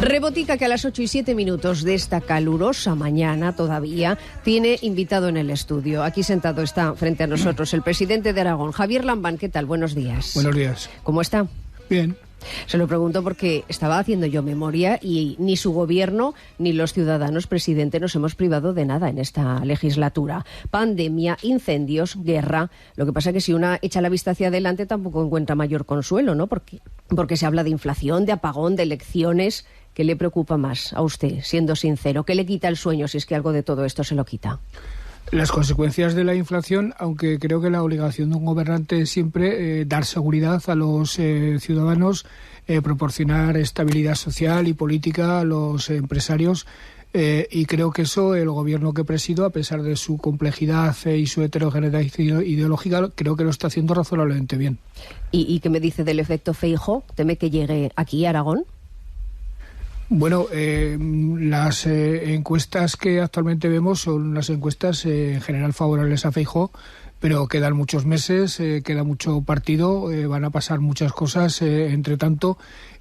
Rebotica, que a las 8:07 de esta calurosa mañana todavía tiene invitado en el estudio. Aquí sentado está frente a nosotros el presidente de Aragón, Javier Lambán. ¿Qué tal? Buenos días. Buenos días. ¿Cómo está? Bien. Se lo pregunto porque estaba haciendo yo memoria y ni su gobierno ni los ciudadanos, presidente, nos hemos privado de nada en esta legislatura. Pandemia, incendios, guerra. Lo que pasa es que si una echa la vista hacia adelante tampoco encuentra mayor consuelo, ¿no? Porque se habla de inflación, de apagón, de elecciones. ¿Qué le preocupa más a usted, siendo sincero? ¿Qué le quita el sueño si es que algo de todo esto se lo quita? Las consecuencias de la inflación, aunque creo que la obligación de un gobernante es siempre dar seguridad a los ciudadanos, proporcionar estabilidad social y política a los empresarios, y creo que eso el gobierno que presido, a pesar de su complejidad y su heterogeneidad ideológica, creo que lo está haciendo razonablemente bien. ¿Y qué me dice del efecto Feijóo? ¿Teme que llegue aquí a Aragón? Bueno, las encuestas que actualmente vemos son unas encuestas en general favorables a Feijóo, pero quedan muchos meses, queda mucho partido, van a pasar muchas cosas entre tanto,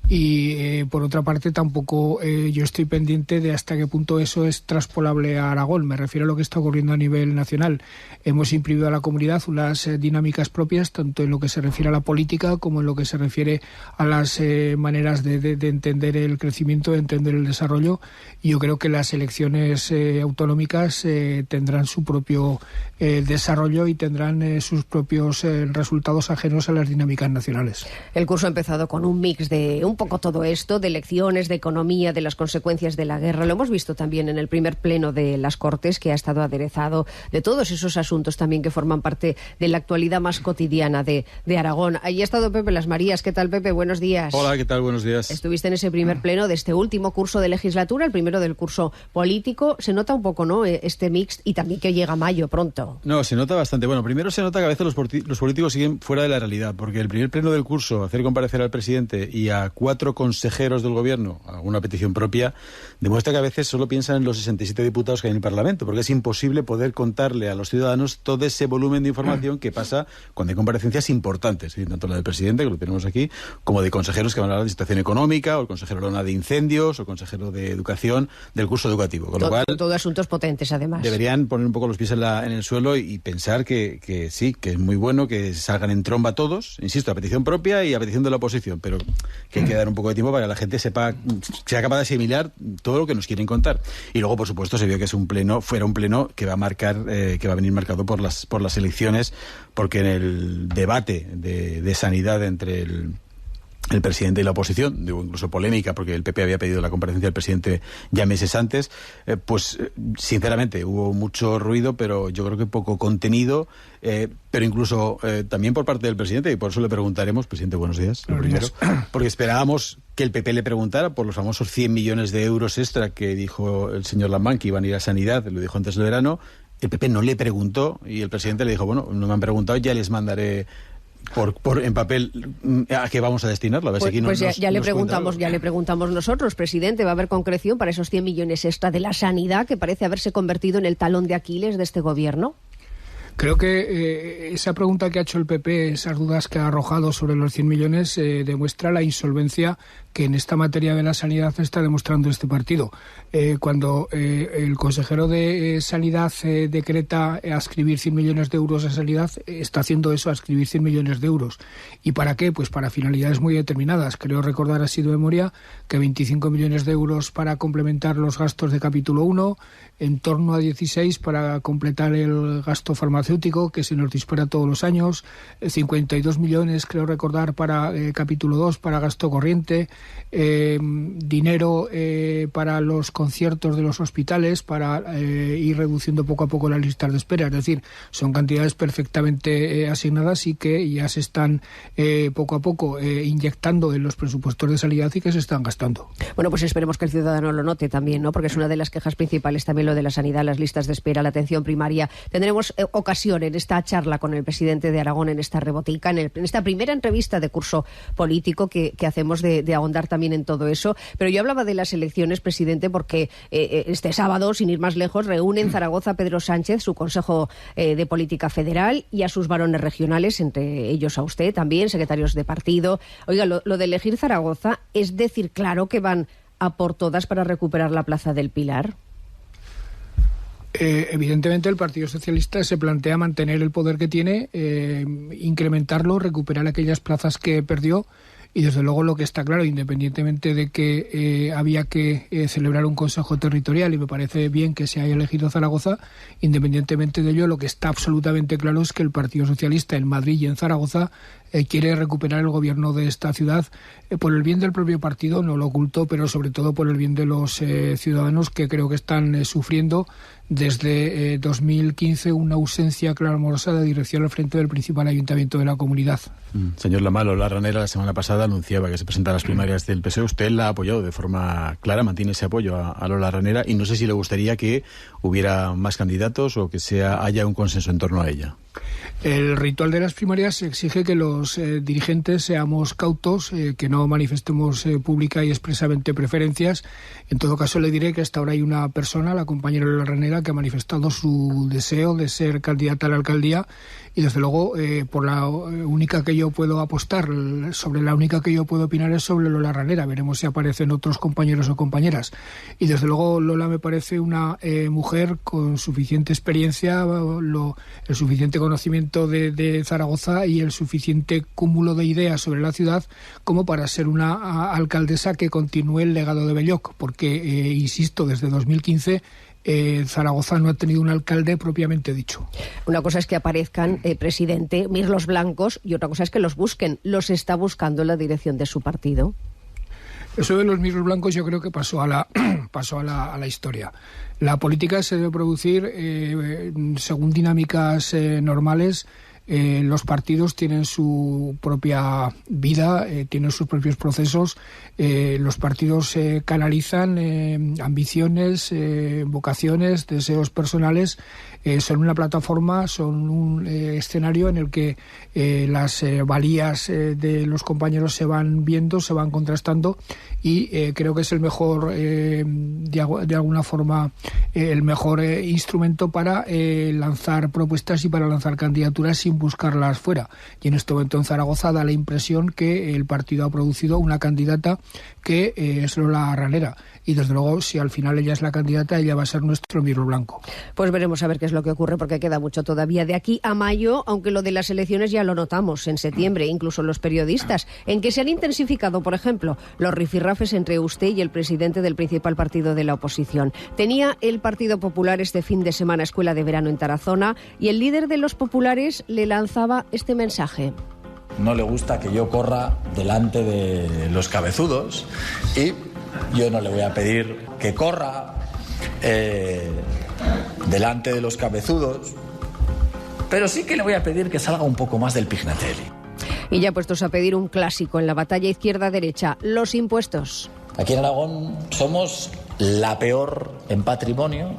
y por otra parte tampoco yo estoy pendiente de hasta qué punto eso es traspolable a Aragón. Me refiero a lo que está ocurriendo a nivel nacional. Hemos imprimido a la comunidad unas dinámicas propias, tanto en lo que se refiere a la política como en lo que se refiere a las maneras de entender el crecimiento, de entender el desarrollo, y yo creo que las elecciones autonómicas tendrán su propio desarrollo y tendrán sus propios resultados ajenos a las dinámicas nacionales. El curso ha empezado con un mix de un poco todo esto, de elecciones, de economía, de las consecuencias de la guerra. Lo hemos visto también en el primer pleno de las Cortes, que ha estado aderezado de todos esos asuntos también que forman parte de la actualidad más cotidiana de Aragón. Ahí ha estado Pepe Las Marías. ¿Qué tal, Pepe? Buenos días. Hola, ¿qué tal? Buenos días. Estuviste en ese primer pleno de este último curso de legislatura, el primero del curso político. Se nota un poco, ¿no?, este mix, y también que llega mayo pronto. No, se nota bastante. Bueno, primero se nota que a veces los políticos siguen fuera de la realidad, porque el primer pleno del curso, hacer comparecer al presidente y a 4 consejeros del gobierno a una petición propia, demuestra que a veces solo piensan en los 67 diputados que hay en el Parlamento, porque es imposible poder contarle a los ciudadanos todo ese volumen de información que pasa cuando hay comparecencias importantes, tanto la del presidente, que lo tenemos aquí, como de consejeros que van a hablar de situación económica, o el consejero Lona de incendios, o el consejero de educación del curso educativo. Con lo cual, todo asuntos potentes, además. Deberían poner un poco los pies en el suelo y pensar que sí, que es muy bueno que salgan en tromba todos, insisto, a petición propia y a petición de la oposición, pero que hay que dar un poco de tiempo para que la gente sepa, sea capaz de asimilar todo lo que nos quieren contar. Y luego, por supuesto, se vio que fuera un pleno que va a marcar, que va a venir marcado por las elecciones, porque en el debate de sanidad entre el presidente y la oposición, hubo incluso polémica porque el PP había pedido la comparecencia del presidente ya meses antes, sinceramente hubo mucho ruido, pero yo creo que poco contenido, pero incluso también por parte del presidente, y por eso le preguntaremos, presidente, buenos días, lo primero, porque esperábamos que el PP le preguntara por los famosos 100 millones de euros extra que dijo el señor Lambán que iban a ir a sanidad, lo dijo antes del verano. El PP no le preguntó y el presidente le dijo, bueno, no me han preguntado, ya les mandaré en papel a qué vamos a destinarlo. A ver si aquí ya le preguntamos nosotros, presidente. ¿Va a haber concreción para esos 100 millones extra de la sanidad, que parece haberse convertido en el talón de Aquiles de este gobierno? Creo que esa pregunta que ha hecho el PP, esas dudas que ha arrojado sobre los 100 millones, demuestra la insolvencia que en esta materia de la sanidad está demostrando este partido. Cuando el consejero de Sanidad decreta adscribir 100 millones de euros a sanidad, está haciendo eso, adscribir 100 millones de euros. ¿Y para qué? Pues para finalidades muy determinadas. Creo recordar así de memoria que 25 millones de euros para complementar los gastos de capítulo 1, en torno a 16 para completar el gasto farmacéutico, que se nos dispara todos los años, 52 millones, creo recordar, para capítulo 2, para gasto corriente, dinero para los conciertos de los hospitales, para ir reduciendo poco a poco las listas de espera. Es decir, son cantidades perfectamente asignadas y que ya se están poco a poco inyectando en los presupuestos de sanidad y que se están gastando. Bueno, pues esperemos que el ciudadano lo note también, ¿no? Porque es una de las quejas principales también lo de la sanidad, las listas de espera, la atención primaria. Tendremos ocasión en esta charla con el presidente de Aragón, en esta rebotica, en esta primera entrevista de curso político que hacemos de ahondar también en todo eso. Pero yo hablaba de las elecciones, presidente, porque este sábado, sin ir más lejos, reúne en Zaragoza Pedro Sánchez su Consejo de Política Federal y a sus varones regionales, entre ellos a usted también, secretarios de partido. Oiga, lo de elegir Zaragoza es decir, claro, que van a por todas para recuperar la Plaza del Pilar? Evidentemente el Partido Socialista se plantea mantener el poder que tiene, incrementarlo, recuperar aquellas plazas que perdió. Y desde luego lo que está claro, independientemente de que había que celebrar un consejo territorial, y me parece bien que se haya elegido Zaragoza, independientemente de ello, lo que está absolutamente claro es que el Partido Socialista en Madrid y en Zaragoza quiere recuperar el gobierno de esta ciudad por el bien del propio partido, no lo oculto, pero sobre todo por el bien de los ciudadanos que creo que están sufriendo desde 2015 una ausencia clamorosa de dirección al frente del principal ayuntamiento de la comunidad. Señor Lamal, Lola Ranera la semana pasada anunciaba que se presentan las primarias del PSOE. Usted la ha apoyado de forma clara, mantiene ese apoyo a Lola Ranera, y no sé si le gustaría que hubiera más candidatos o que haya un consenso en torno a ella. El ritual de las primarias exige que los dirigentes seamos cautos, que no manifestemos pública y expresamente preferencias. En todo caso, le diré que hasta ahora hay una persona, la compañera Lola Ranera, que ha manifestado su deseo de ser candidata a la alcaldía, y desde luego por la única que yo puedo apostar, sobre la única que yo puedo opinar es sobre Lola Ranera. Veremos si aparecen otros compañeros o compañeras. Y desde luego Lola me parece una mujer con suficiente experiencia, el suficiente conocimiento de Zaragoza y el suficiente cúmulo de ideas sobre la ciudad como para ser una alcaldesa que continúe el legado de Belloc, porque, insisto, desde 2015 Zaragoza no ha tenido un alcalde propiamente dicho. Una cosa es que aparezcan, presidente, mirlos blancos, y otra cosa es que los busquen. ¿Los está buscando la dirección de su partido? Eso de los mirlos blancos yo creo que pasó a la historia. La política se debe producir según dinámicas normales. Los partidos tienen su propia vida, tienen sus propios procesos. Los partidos canalizan ambiciones, vocaciones, deseos personales. Son una plataforma, son un escenario en el que las valías de los compañeros se van viendo, se van contrastando, y creo que es el mejor, de alguna forma, el mejor instrumento para lanzar propuestas y para lanzar candidaturas sin buscarlas fuera. Y en este momento en Zaragoza da la impresión que el partido ha producido una candidata que es Lola Ranera. Y desde luego, si al final ella es la candidata, ella va a ser nuestro mirlo blanco. Pues veremos a ver qué es lo que ocurre, porque queda mucho todavía de aquí a mayo, aunque lo de las elecciones ya lo notamos en septiembre, incluso los periodistas, en que se han intensificado, por ejemplo, los rifirrafes entre usted y el presidente del principal partido de la oposición. Tenía el Partido Popular este fin de semana escuela de verano en Tarazona, y el líder de los populares le lanzaba este mensaje. No le gusta que yo corra delante de los cabezudos, y yo no le voy a pedir que corra delante de los cabezudos, pero sí que le voy a pedir que salga un poco más del Pignatelli. Y ya puestos a pedir un clásico en la batalla izquierda-derecha, los impuestos. Aquí en Aragón somos la peor en patrimonio,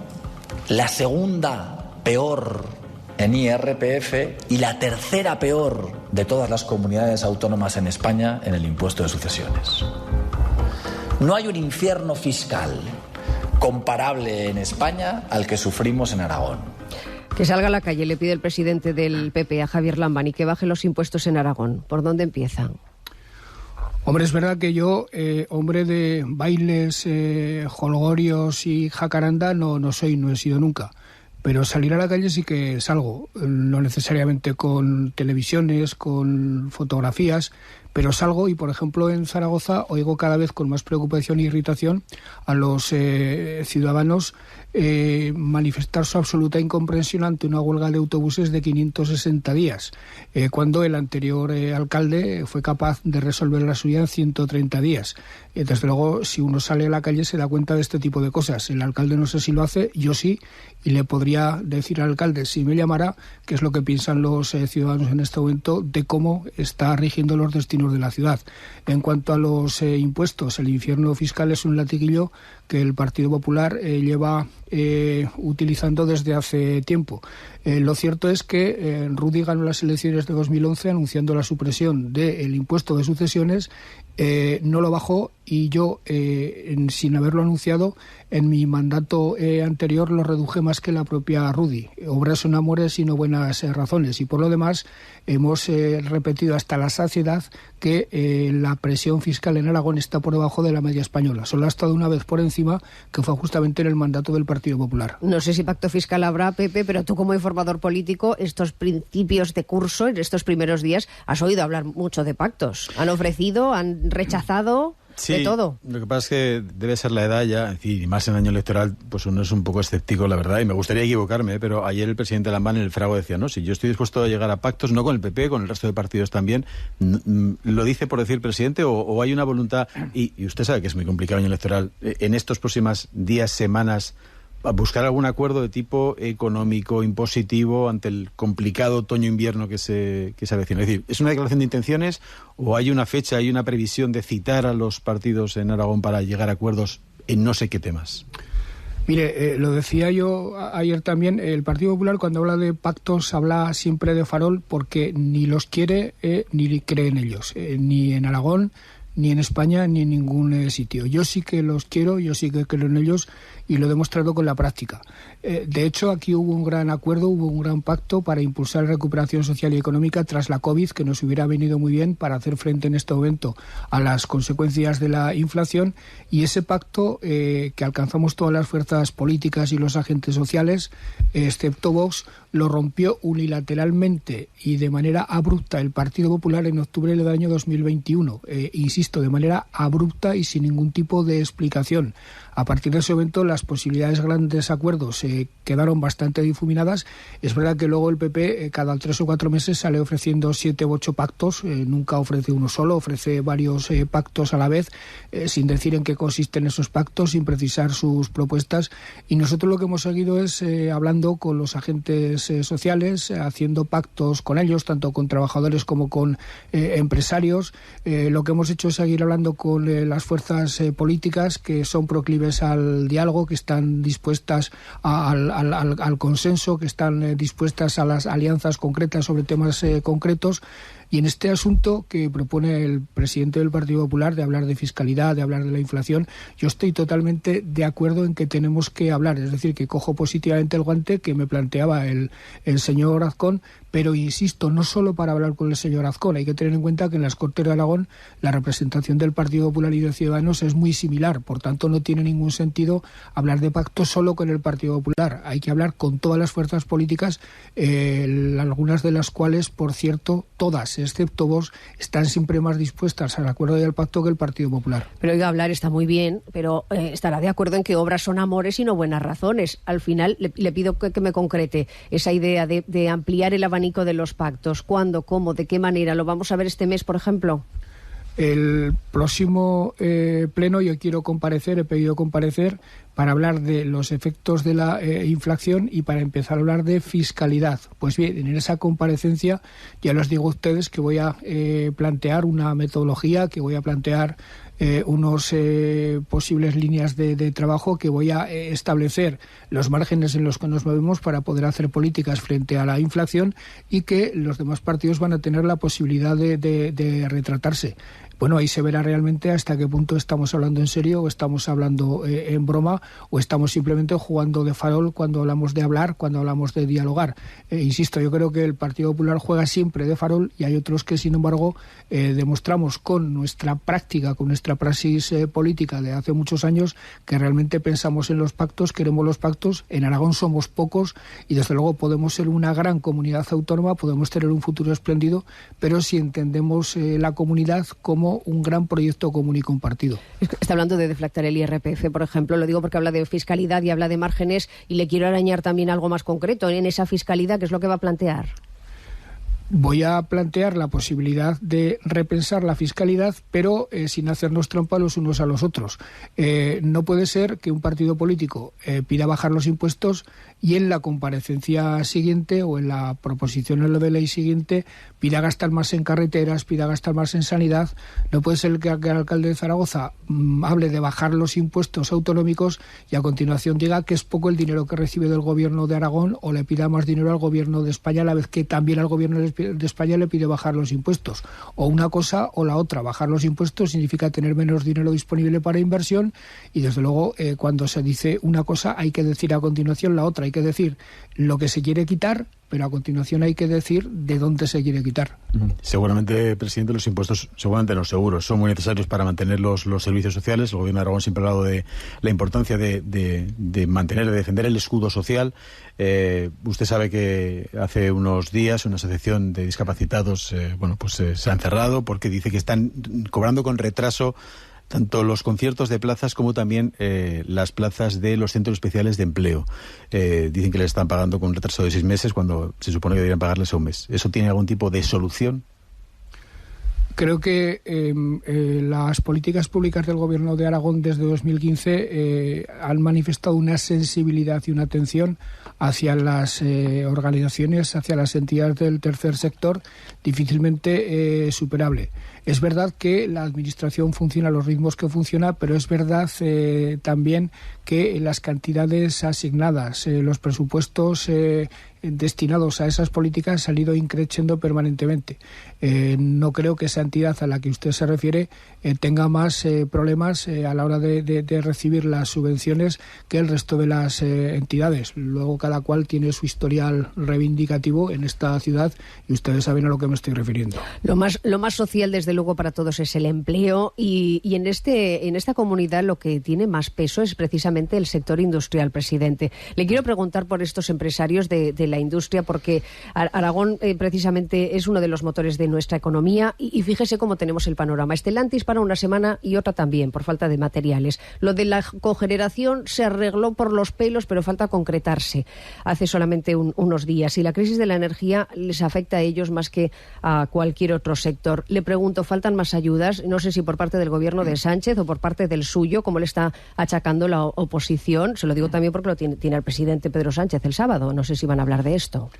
la segunda peor en IRPF y la tercera peor de todas las comunidades autónomas en España en el impuesto de sucesiones. No hay un infierno fiscal comparable en España al que sufrimos en Aragón. Que salga a la calle, le pide el presidente del PP a Javier Lambán, y que baje los impuestos en Aragón. ¿Por dónde empiezan? Hombre, es verdad que yo, hombre de bailes, jolgorios y jacaranda, no soy, no he sido nunca. Pero salir a la calle sí que salgo, no necesariamente con televisiones, con fotografías, pero salgo, y por ejemplo en Zaragoza oigo cada vez con más preocupación e irritación a los ciudadanos manifestar su absoluta incomprensión ante una huelga de autobuses de 560 días, cuando el anterior alcalde fue capaz de resolver la suya en 130 días. Desde luego, si uno sale a la calle se da cuenta de este tipo de cosas. El alcalde no sé si lo hace, yo sí, y le podría decir al alcalde, si me llamara, qué es lo que piensan los ciudadanos en este momento de cómo está rigiendo los destinos de la ciudad. En cuanto a los impuestos, el infierno fiscal es un latiguillo que el Partido Popular lleva utilizando desde hace tiempo. Lo cierto es que Rudy ganó las elecciones de 2011 anunciando la supresión del impuesto de sucesiones, no lo bajó, y yo, sin haberlo anunciado, en mi mandato anterior lo reduje más que la propia Rudy. Obras son amores y no buenas razones. Y por lo demás, hemos repetido hasta la saciedad que la presión fiscal en Aragón está por debajo de la media española. Solo ha estado una vez por encima, que fue justamente en el mandato del Partido Popular. No sé si pacto fiscal habrá, Pepe, pero tú como informador político, estos principios de curso, en estos primeros días, has oído hablar mucho de pactos. ¿Han ofrecido? ¿Han rechazado? Sí, de todo. Lo que pasa es que debe ser la edad ya, y más en año electoral, pues uno es un poco escéptico, la verdad, y me gustaría equivocarme, pero ayer el presidente Lambán en el Frago decía, no, si yo estoy dispuesto a llegar a pactos, no con el PP, con el resto de partidos también. ¿Lo dice por decir presidente o hay una voluntad? Y usted sabe que es muy complicado año electoral, en estos próximos días, semanas, a buscar algún acuerdo de tipo económico, impositivo, ante el complicado otoño-invierno que se avecina. Es decir, ¿es una declaración de intenciones o hay una fecha, hay una previsión de citar a los partidos en Aragón para llegar a acuerdos en no sé qué temas? Mire, lo decía yo ayer también, el Partido Popular cuando habla de pactos habla siempre de farol, porque ni los quiere ni cree en ellos, ni en Aragón, ni en España, ni en ningún sitio. Yo sí que los quiero, yo sí que creo en ellos, y lo he demostrado con la práctica. De hecho, aquí hubo un gran acuerdo, hubo un gran pacto para impulsar la recuperación social y económica tras la COVID, que nos hubiera venido muy bien para hacer frente en este momento a las consecuencias de la inflación, y ese pacto que alcanzamos todas las fuerzas políticas y los agentes sociales, excepto Vox, lo rompió unilateralmente y de manera abrupta el Partido Popular en octubre del año 2021. Insisto, de manera abrupta y sin ningún tipo de explicación. A partir de ese momento las posibilidades de grandes acuerdos quedaron bastante difuminadas. Es verdad que luego el PP cada 3 o 4 meses sale ofreciendo 7 u 8 pactos, nunca ofrece uno solo, ofrece varios pactos a la vez, sin decir en qué consisten esos pactos, sin precisar sus propuestas. Y nosotros lo que hemos seguido es hablando con los agentes sociales, haciendo pactos con ellos, tanto con trabajadores como con empresarios. Lo que hemos hecho es seguir hablando con las fuerzas políticas que son proclives al diálogo, que están dispuestas al consenso, que están dispuestas a las alianzas concretas sobre temas concretos. Y en este asunto que propone el presidente del Partido Popular de hablar de fiscalidad, de hablar de la inflación, yo estoy totalmente de acuerdo en que tenemos que hablar. Es decir, que cojo positivamente el guante que me planteaba el señor Azcón, pero insisto, no solo para hablar con el señor Azcón. Hay que tener en cuenta que en las Cortes de Aragón la representación del Partido Popular y de Ciudadanos es muy similar. Por tanto, no tiene ningún sentido hablar de pacto solo con el Partido Popular. Hay que hablar con todas las fuerzas políticas, algunas de las cuales, por cierto, todas, excepto Vox, están siempre más dispuestas al acuerdo y al pacto que el Partido Popular. Pero oiga, hablar está muy bien, pero estará de acuerdo en que obras son amores y no buenas razones. Al final le pido que me concrete esa idea de ampliar el abanico de los pactos. ¿Cuándo? ¿Cómo? ¿De qué manera? ¿Lo vamos a ver este mes, por ejemplo? El próximo pleno yo quiero comparecer, he pedido comparecer para hablar de los efectos de la inflación y para empezar a hablar de fiscalidad. Pues bien, en esa comparecencia ya les digo a ustedes que voy a plantear una metodología, que voy a plantear unos posibles líneas de trabajo, que voy a establecer los márgenes en los que nos movemos para poder hacer políticas frente a la inflación, y que los demás partidos van a tener la posibilidad de retratarse. Bueno, ahí se verá realmente hasta qué punto estamos hablando en serio o estamos hablando en broma, o estamos simplemente jugando de farol cuando hablamos de hablar, cuando hablamos de dialogar. Insisto, yo creo que el Partido Popular juega siempre de farol, y hay otros que, sin embargo, demostramos con nuestra práctica, con nuestra praxis política de hace muchos años, que realmente pensamos en los pactos, queremos los pactos. En Aragón somos pocos y, desde luego, podemos ser una gran comunidad autónoma, podemos tener un futuro espléndido, pero si entendemos la comunidad como un gran proyecto común y compartido. Está hablando de deflactar el IRPF, por ejemplo. Lo digo porque habla de fiscalidad y habla de márgenes, y le quiero arañar también algo más concreto en esa fiscalidad. ¿Qué es lo que va a plantear? Voy a plantear la posibilidad de repensar la fiscalidad, pero sin hacernos trampa los unos a los otros. No puede ser que un partido político pida bajar los impuestos y en la comparecencia siguiente o en la proposición de ley siguiente pida gastar más en carreteras, pida gastar más en sanidad. No puede ser que el alcalde de Zaragoza hable de bajar los impuestos autonómicos y a continuación diga que es poco el dinero que recibe del gobierno de Aragón, o le pida más dinero al gobierno de España, a la vez que también al gobierno de de España le pide bajar los impuestos. O una cosa o la otra. Bajar los impuestos significa tener menos dinero disponible para inversión y, desde luego, cuando se dice una cosa hay que decir a continuación la otra. Hay que decir lo que se quiere quitar, pero a continuación hay que decir de dónde se quiere quitar. Seguramente, presidente, los impuestos, seguramente no seguros, son muy necesarios para mantener los servicios sociales. El Gobierno de Aragón siempre ha hablado de la importancia de mantener, de defender el escudo social. Usted sabe que hace unos días una asociación de discapacitados se ha encerrado porque dice que están cobrando con retraso tanto los conciertos de plazas como también las plazas de los centros especiales de empleo. Dicen que les están pagando con un retraso de 6 meses cuando se supone que deberían pagarles a un mes. ¿Eso tiene algún tipo de solución? Creo que las políticas públicas del Gobierno de Aragón desde 2015 han manifestado una sensibilidad y una atención hacia las organizaciones, hacia las entidades del tercer sector difícilmente superable. Es verdad que la Administración funciona a los ritmos que funciona, pero es verdad también que las cantidades asignadas, los presupuestos destinados a esas políticas han ido increciendo permanentemente. No creo que esa entidad a la que usted se refiere tenga más problemas a la hora de recibir las subvenciones que el resto de las entidades. Luego cada cual tiene su historial reivindicativo en esta ciudad y ustedes saben a lo que me estoy refiriendo. Lo más social, desde luego, para todos es el empleo y en esta comunidad lo que tiene más peso es precisamente el sector industrial, presidente. Le quiero preguntar por estos empresarios de la industria, porque Aragón precisamente es uno de los motores de nuestra economía y fíjese cómo tenemos el panorama. Stellantis para una semana y otra también, por falta de materiales. Lo de la cogeneración se arregló por los pelos, pero falta concretarse hace solamente unos días. Y la crisis de la energía les afecta a ellos más que a cualquier otro sector. Le pregunto, ¿faltan más ayudas? No sé si por parte del gobierno de Sánchez o por parte del suyo, como le está achacando la oposición. Se lo digo también porque lo tiene el presidente Pedro Sánchez el sábado. No sé si van a hablar de esto.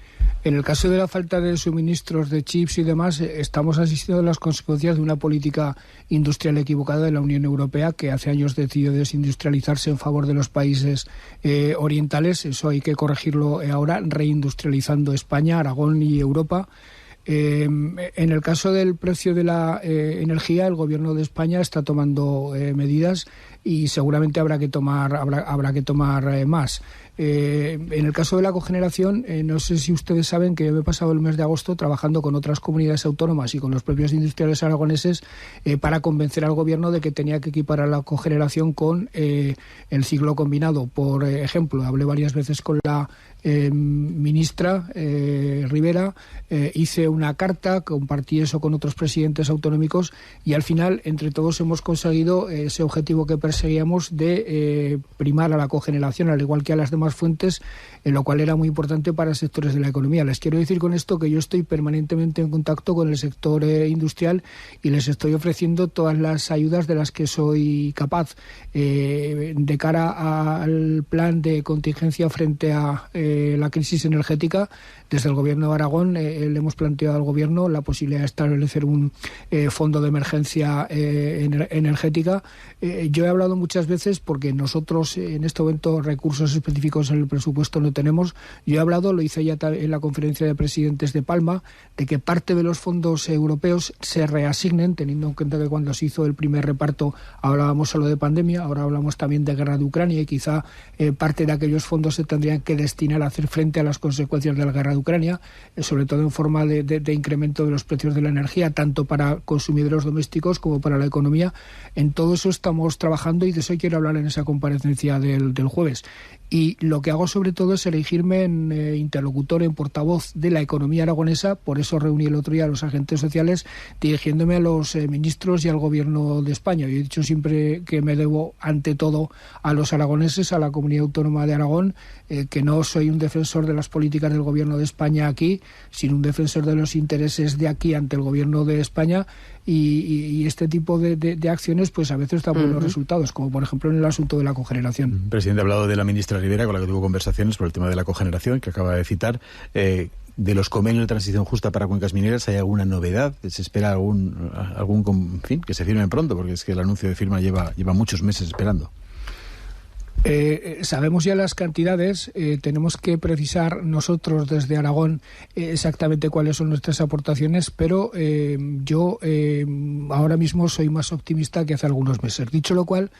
En el caso de la falta de suministros de chips y demás, estamos asistiendo a las consecuencias de una política industrial equivocada de la Unión Europea, que hace años decidió desindustrializarse en favor de los países orientales. Eso hay que corregirlo ahora, reindustrializando España, Aragón y Europa. En el caso del precio de la energía, el Gobierno de España está tomando medidas y seguramente habrá que tomar más. En el caso de la cogeneración, no sé si ustedes saben que yo me he pasado el mes de agosto trabajando con otras comunidades autónomas y con los propios industriales aragoneses para convencer al Gobierno de que tenía que equiparar la cogeneración con el ciclo combinado. Por ejemplo, hablé varias veces con la ministra Rivera, hice una carta, compartí eso con otros presidentes autonómicos y al final entre todos hemos conseguido ese objetivo que perseguíamos de primar a la cogeneración al igual que a las demás fuentes, en lo cual era muy importante para sectores de la economía. Les quiero decir con esto que yo estoy permanentemente en contacto con el sector industrial y les estoy ofreciendo todas las ayudas de las que soy capaz de cara al plan de contingencia frente a la crisis energética. Desde el Gobierno de Aragón le hemos planteado al Gobierno la posibilidad de establecer un fondo de emergencia energética. Yo he hablado muchas veces, porque nosotros en este momento recursos específicos en el presupuesto no tenemos. Yo he hablado, lo hice ya en la conferencia de presidentes de Palma, de que parte de los fondos europeos se reasignen, teniendo en cuenta que cuando se hizo el primer reparto hablábamos solo de pandemia, ahora hablamos también de guerra de Ucrania y quizá parte de aquellos fondos se tendrían que destinar a hacer frente a las consecuencias de la guerra de Ucrania, sobre todo en forma de incremento de los precios de la energía, tanto para consumidores domésticos como para la economía. En todo eso estamos trabajando y de eso quiero hablar en esa comparecencia del jueves. Y lo que hago sobre todo es elegirme en interlocutor, en portavoz de la economía aragonesa. Por eso reuní el otro día a los agentes sociales, dirigiéndome a los ministros y al Gobierno de España. Yo he dicho siempre que me debo ante todo a los aragoneses, a la comunidad autónoma de Aragón, que no soy un defensor de las políticas del Gobierno de España aquí, sino un defensor de los intereses de aquí ante el Gobierno de España. Y este tipo de acciones pues a veces dan buenos resultados, como por ejemplo en el asunto de la cogeneración. Presidente, ha hablado de la ministra Rivera, con la que tuvo conversaciones por el tema de la cogeneración, que acaba de citar. De los convenios de transición justa para cuencas mineras, ¿hay alguna novedad? ¿Se espera algún que se firme pronto? Porque es que el anuncio de firma lleva muchos meses esperando. Sabemos ya las cantidades, tenemos que precisar nosotros desde Aragón exactamente cuáles son nuestras aportaciones, pero yo ahora mismo soy más optimista que hace algunos meses. Dicho lo cual,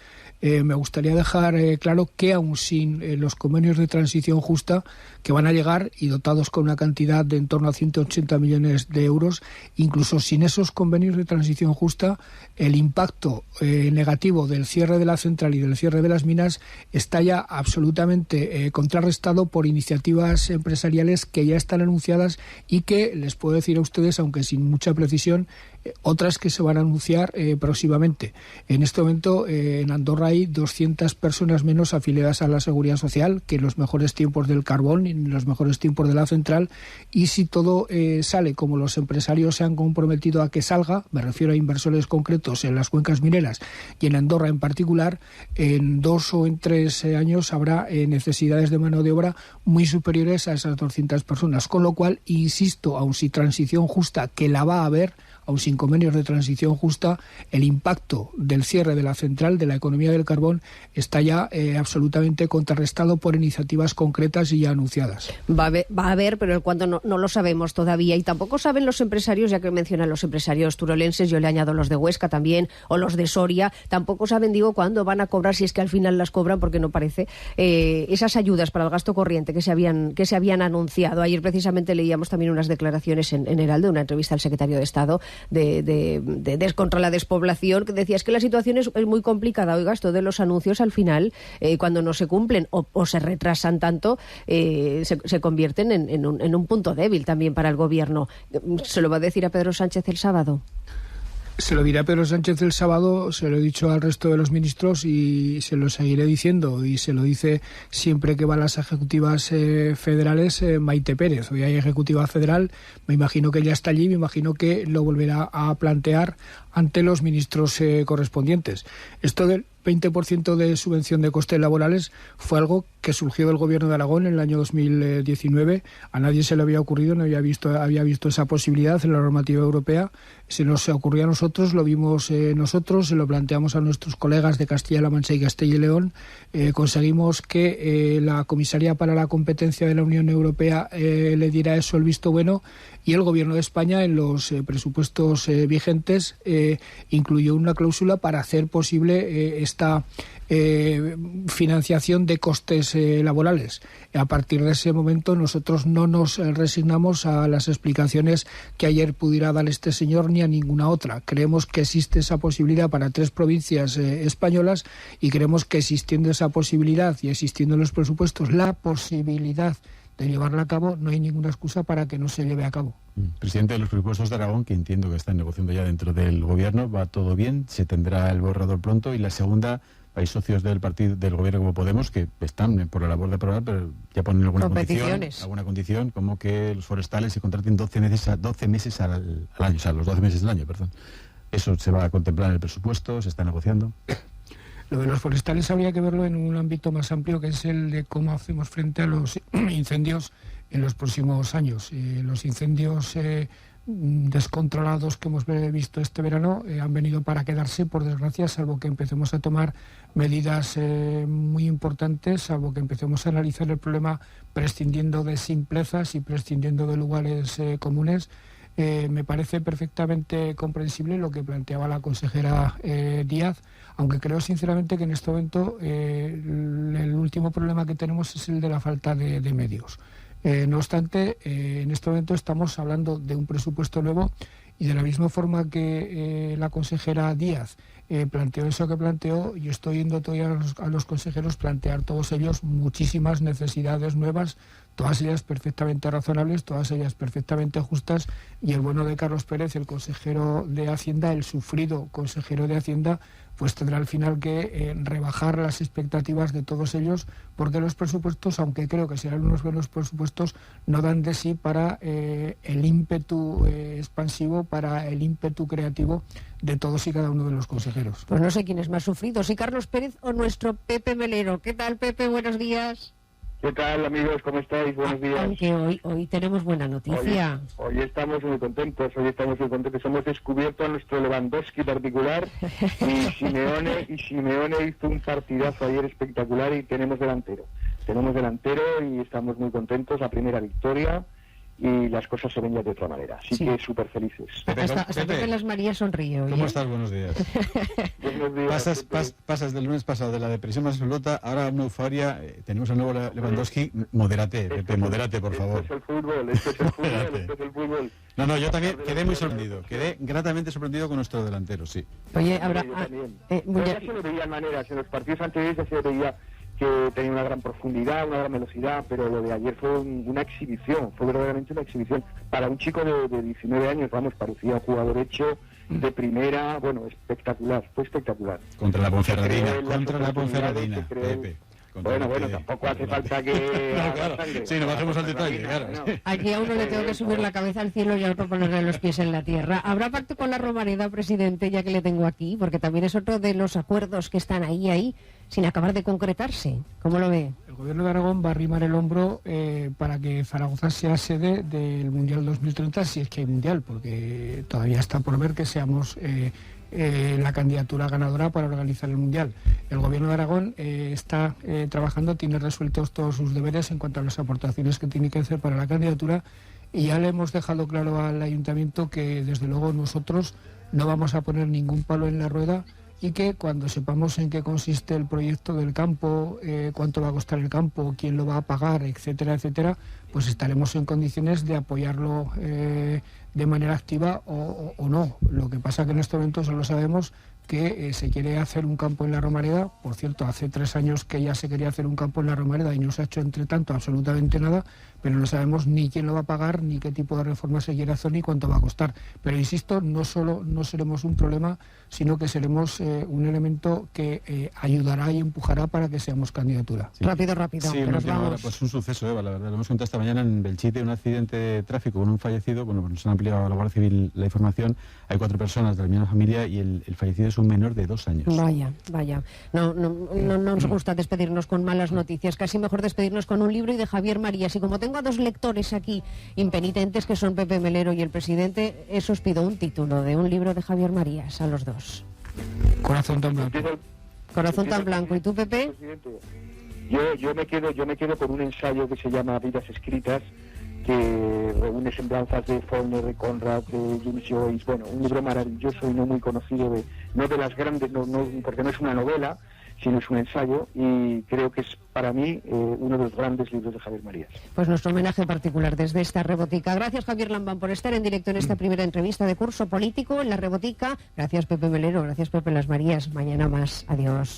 me gustaría dejar claro que aun sin los convenios de transición justa que van a llegar y dotados con una cantidad de en torno a 180 millones de euros, incluso sin esos convenios de transición justa, el impacto negativo del cierre de la central y del cierre de las minas está ya absolutamente contrarrestado por iniciativas empresariales que ya están anunciadas y que les puedo decir a ustedes, aunque sin mucha precisión, otras que se van a anunciar próximamente. En este momento en Andorra hay 200 personas menos afiliadas a la Seguridad Social que en los mejores tiempos del carbón y en los mejores tiempos de la central, y si todo sale como los empresarios se han comprometido a que salga, me refiero a inversores concretos en las cuencas mineras y en Andorra en particular, en 2 o en 3 años habrá necesidades de mano de obra muy superiores a esas 200 personas, con lo cual, insisto, aun si transición justa, que la va a haber, aun sin convenios de transición justa, el impacto del cierre de la central, de la economía del carbón, está ya absolutamente contrarrestado por iniciativas concretas y ya anunciadas. Va a haber, pero el cuándo no lo sabemos todavía, y tampoco saben los empresarios, ya que mencionan los empresarios turolenses, yo le añado los de Huesca también, o los de Soria, tampoco saben, digo, cuándo van a cobrar, si es que al final las cobran, porque no parece, esas ayudas para el gasto corriente que se habían anunciado. Ayer precisamente leíamos también unas declaraciones en Heraldo, una entrevista al secretario de Estado contra la despoblación, que decía, es que la situación es muy complicada. Oiga, esto de los anuncios al final, cuando no se cumplen o se retrasan tanto, se convierten en un punto débil también para el gobierno. ¿Se lo va a decir a Pedro Sánchez el sábado? Se lo dirá Pedro Sánchez el sábado, se lo he dicho al resto de los ministros y se lo seguiré diciendo, y se lo dice siempre que va a las ejecutivas federales Maite Pérez. Hoy hay ejecutiva federal, me imagino que ella está allí, me imagino que lo volverá a plantear ante los ministros correspondientes. Esto del 20% de subvención de costes laborales fue algo que surgió del Gobierno de Aragón en el año 2019. A nadie se le había ocurrido, no había visto esa posibilidad en la normativa europea. Se nos ocurrió a nosotros, lo vimos nosotros, se lo planteamos a nuestros colegas de Castilla-La Mancha y Castilla y León. Conseguimos que la Comisaría para la Competencia de la Unión Europea le diera eso el visto bueno, y el Gobierno de España en los presupuestos vigentes incluyó una cláusula para hacer posible esta financiación de costes laborales. A partir de ese momento nosotros no nos resignamos a las explicaciones que ayer pudiera dar este señor ni a ninguna otra. Creemos que existe esa posibilidad para 3 provincias españolas, y creemos que existiendo esa posibilidad y existiendo en los presupuestos la posibilidad de llevarla a cabo, no hay ninguna excusa para que no se lleve a cabo. Presidente, de los presupuestos de Aragón, que entiendo que están negociando ya dentro del gobierno, va todo bien, se tendrá el borrador pronto. Y la segunda, hay socios del partido del gobierno como Podemos que están por la labor de aprobar, pero ya ponen alguna condición, como que los forestales se contraten 12 meses al año, o sea, los 12 meses del año, perdón. Eso se va a contemplar en el presupuesto, se está negociando. Lo de los forestales habría que verlo en un ámbito más amplio, que es el de cómo hacemos frente a los incendios en los próximos años. Los incendios descontrolados que hemos visto este verano han venido para quedarse, por desgracia, salvo que empecemos a tomar medidas muy importantes, salvo que empecemos a analizar el problema prescindiendo de simplezas y prescindiendo de lugares comunes. Me parece perfectamente comprensible lo que planteaba la consejera Díaz, aunque creo sinceramente que en este momento el último problema que tenemos es el de la falta de medios. No obstante, en este momento estamos hablando de un presupuesto nuevo, y de la misma forma que la consejera Díaz planteó eso que planteó, yo estoy yendo todavía a los consejeros plantear todos ellos muchísimas necesidades nuevas, todas ellas perfectamente razonables, todas ellas perfectamente justas, y el bueno de Carlos Pérez, el consejero de Hacienda, el sufrido consejero de Hacienda, pues tendrá al final que rebajar las expectativas de todos ellos, porque los presupuestos, aunque creo que serán unos buenos presupuestos, no dan de sí para el ímpetu expansivo, para el ímpetu creativo de todos y cada uno de los consejeros. Pues no sé quién es más sufrido, si Carlos Pérez o nuestro Pepe Melero. ¿Qué tal, Pepe? Buenos días. ¿Qué tal, amigos? ¿Cómo estáis? Buenos días. Aunque hoy tenemos buena noticia. Hoy estamos muy contentos. Hemos descubierto a nuestro Lewandowski particular y Simeone hizo un partidazo ayer espectacular y tenemos delantero y estamos muy contentos. La primera victoria y las cosas se ven ya de otra manera. Así que súper felices. Hasta Pepe Las Marías sonríe hoy. ¿Cómo estás? Buenos días. Buenos días. Pasas del lunes pasado de la depresión más absoluta, ahora una euforia. Tenemos al nuevo Lewandowski. Modérate, Pepe, modérate, por favor. Esto es el fútbol. No, yo también quedé muy sorprendido. Quedé gratamente sorprendido con nuestro delantero, sí. Oye, habrá... Yo también. Ya se lo veían maneras. En los partidos anteriores ya se veía que tenía una gran profundidad, una gran velocidad, pero lo de ayer fue una exhibición, fue verdaderamente una exhibición. Para un chico de 19 años, parecía un jugador hecho de primera, espectacular, fue espectacular. Contra la Ponferradina, Pepe. Bueno, tampoco hace falta que... Claro. Sí, nos bajemos al detalle, claro. Aquí a uno le tengo que subir la cabeza al cielo y a otro ponerle los pies en la tierra. ¿Habrá pacto con la Romareda, presidente, ya que le tengo aquí? Porque también es otro de los acuerdos que están ahí, sin acabar de concretarse. ¿Cómo lo ve? El Gobierno de Aragón va a arrimar el hombro para que Zaragoza sea sede del Mundial 2030, si es que hay Mundial, porque todavía está por ver que seamos... la candidatura ganadora para organizar el Mundial. El Gobierno de Aragón está trabajando, tiene resueltos todos sus deberes en cuanto a las aportaciones que tiene que hacer para la candidatura y ya le hemos dejado claro al Ayuntamiento que desde luego nosotros no vamos a poner ningún palo en la rueda y que cuando sepamos en qué consiste el proyecto del campo, cuánto va a costar el campo, quién lo va a pagar, etcétera, pues estaremos en condiciones de apoyarlo de manera activa o no. Lo que pasa que en este momento solo sabemos que se quiere hacer un campo en la Romareda. Por cierto, hace 3 años que ya se quería hacer un campo en la Romareda y no se ha hecho entre tanto absolutamente nada, pero no sabemos ni quién lo va a pagar, ni qué tipo de reforma se quiere hacer, ni cuánto va a costar. Pero insisto, no solo no seremos un problema, sino que seremos un elemento que ayudará y empujará para que seamos candidatura. Sí. Rápido, sí, que nos vamos. Pues un suceso, Eva, la verdad. Lo hemos contado esta mañana en Belchite, un accidente de tráfico con un fallecido. Bueno, pues nos han ampliado a la Guardia Civil la información. Hay 4 personas de la misma familia y el fallecido es un menor de 2 años. Vaya. No nos gusta despedirnos con malas noticias. Casi mejor despedirnos con un libro y de Javier Marías. Y como tengo a 2 lectores aquí impenitentes, que son Pepe Melero y el presidente, os pido un título de un libro de Javier Marías a los 2. Corazón tan blanco. Corazón tan blanco. ¿Y tú, Pepe? Yo me quedo con un ensayo que se llama Vidas Escritas, que reúne semblanzas de Faulkner, de Conrad, de James Joyce. Bueno, un libro maravilloso y no muy conocido, no de las grandes, porque no es una novela, sino es un ensayo, y creo que es para mí uno de los grandes libros de Javier Marías. Pues nuestro homenaje particular desde esta Rebotica. Gracias, Javier Lambán, por estar en directo en esta primera entrevista de curso político en la Rebotica. Gracias, Pepe Melero. Gracias, Pepe Las Marías. Mañana más. Adiós.